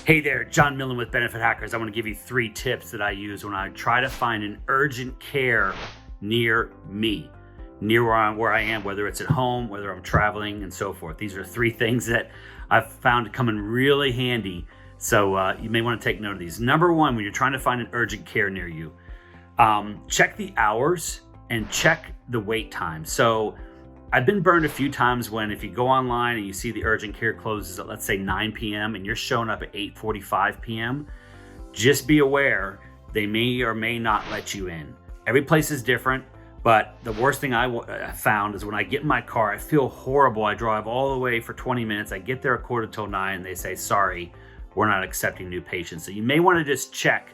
Hey there, John Millen with Benefit Hackers. I want to give you 3 tips that I use when I try to find an urgent care near me, near where I am, whether it's at home, whether I'm traveling, and so forth. These are 3 things that I've found to come in really handy. So you may want to take note of these. Number 1, when you're trying to find an urgent care near you, check the hours and check the wait time. So I've been burned a few times when if you go online and you see the urgent care closes at, let's say, 9 p.m. and you're showing up at 8:45 p.m., just be aware they may or may not let you in. Every place is different, but the worst thing I found is when I get in my car, I feel horrible. I drive all the way for 20 minutes. I get there at 8:45 and they say, sorry, we're not accepting new patients. So you may want to just check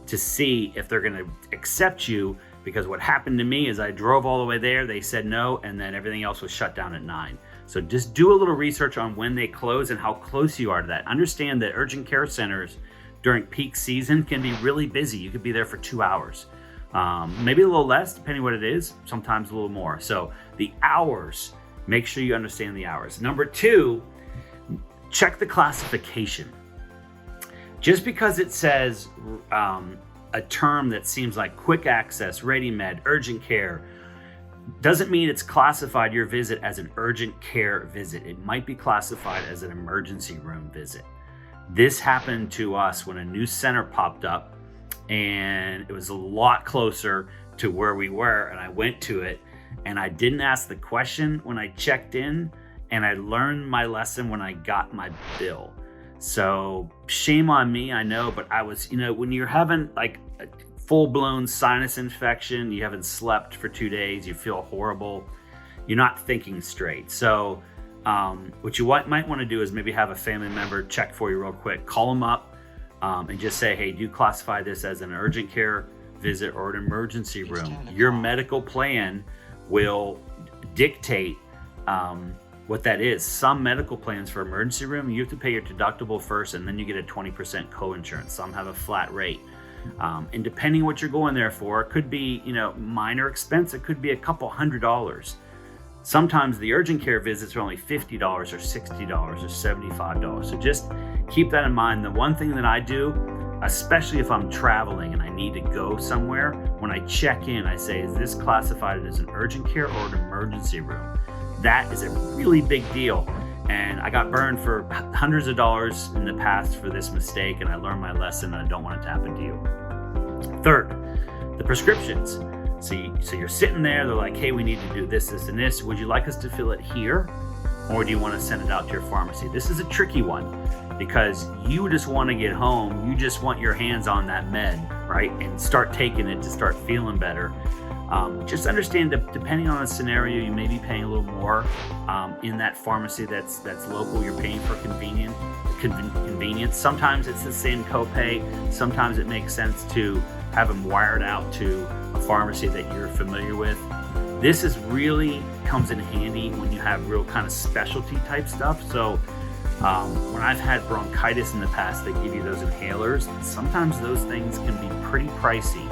to see if they're going to accept you, because what happened to me is I drove all the way there, they said no, and then everything else was shut down at 9. So just do a little research on when they close and how close you are to that. Understand that urgent care centers during peak season can be really busy. You could be there for 2 hours, maybe a little less, depending what it is, sometimes a little more. So the hours, make sure you understand the hours. Number 2, check the classification. Just because it says a term that seems like quick access, ready med, urgent care, doesn't mean it's classified your visit as an urgent care visit. It might be classified as an emergency room visit. This happened to us when a new center popped up, and it was a lot closer to where we were, and I went to it, and I didn't ask the question when I checked in, and I learned my lesson when I got my bill. So shame on me, I know, but I was, when you're having like a full-blown sinus infection, you haven't slept for 2 days, you feel horrible, you're not thinking straight. So what you might want to do is maybe have a family member check for you real quick, call them up and just say, hey, do you classify this as an urgent care visit or an emergency room? Your medical plan will dictate what that is. Some medical plans for emergency room, you have to pay your deductible first, and then you get a 20% co-insurance. Some have a flat rate. And depending what you're going there for, it could be, minor expense. It could be a couple $100. Sometimes the urgent care visits are only $50 or $60 or $75. So just keep that in mind. The one thing that I do, especially if I'm traveling and I need to go somewhere, when I check in, I say, is this classified as an urgent care or an emergency room? That is a really big deal. And I got burned for hundreds of dollars in the past for this mistake, and I learned my lesson, and I don't want it to happen to you. Third, the prescriptions. So you're sitting there, they're like, hey, we need to do this, this, and this. Would you like us to fill it here? Or do you want to send it out to your pharmacy? This is a tricky one because you just want to get home. You just want your hands on that med, right? And start taking it to start feeling better. Just understand that depending on the scenario, you may be paying a little more in that pharmacy that's local. You're paying for convenience. Sometimes it's the same copay. Sometimes it makes sense to have them wired out to a pharmacy that you're familiar with. This is really comes in handy when you have real kind of specialty type stuff. So when I've had bronchitis in the past, they give you those inhalers. Sometimes those things can be pretty pricey,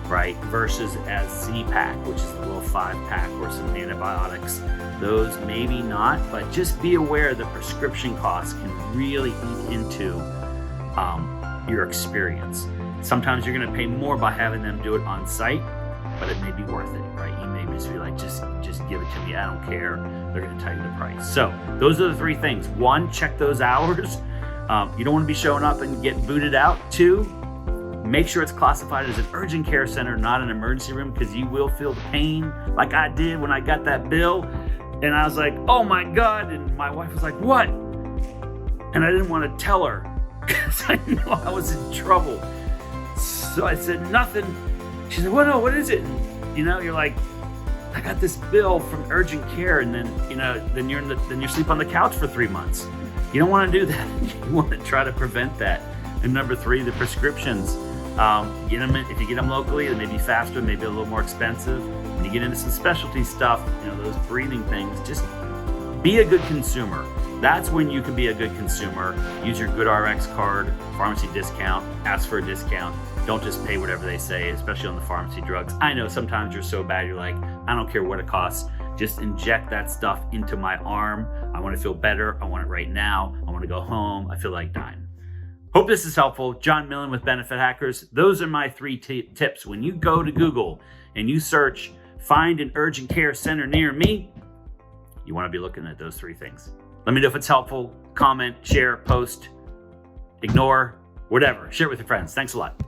right? Versus as Z-Pack, which is a little 5-pack or some antibiotics. Those maybe not, but just be aware the prescription costs can really eat into your experience. Sometimes you're gonna pay more by having them do it on site, but it may be worth it, right? You may just be like, just give it to me, I don't care. They're gonna tell you the price. So those are the 3 things. 1, check those hours. You don't wanna be showing up and get booted out. 2, make sure it's classified as an urgent care center, not an emergency room, because you will feel the pain like I did when I got that bill. And I was like, oh my God. And my wife was like, what? And I didn't want to tell her because I knew I was in trouble. So I said, nothing. She said, well, no, what is it? And, you're like, I got this bill from urgent care. And then, then you sleep on the couch for 3 months. You don't want to do that. You want to try to prevent that. And number 3, the prescriptions. If you get them locally, they may be faster, maybe a little more expensive. When you get into some specialty stuff, those breathing things, just be a good consumer. That's when you can be a good consumer. Use your GoodRx card, pharmacy discount, ask for a discount. Don't just pay whatever they say, especially on the pharmacy drugs. I know sometimes you're so bad, you're like, I don't care what it costs. Just inject that stuff into my arm. I want to feel better. I want it right now. I want to go home. I feel like dying. Hope this is helpful. John Millen with Benefit Hackers. Those are my 3 tips. When you go to Google and you search, find an urgent care center near me, you want to be looking at those 3 things. Let me know if it's helpful. Comment, share, post, ignore, whatever. Share it with your friends. Thanks a lot.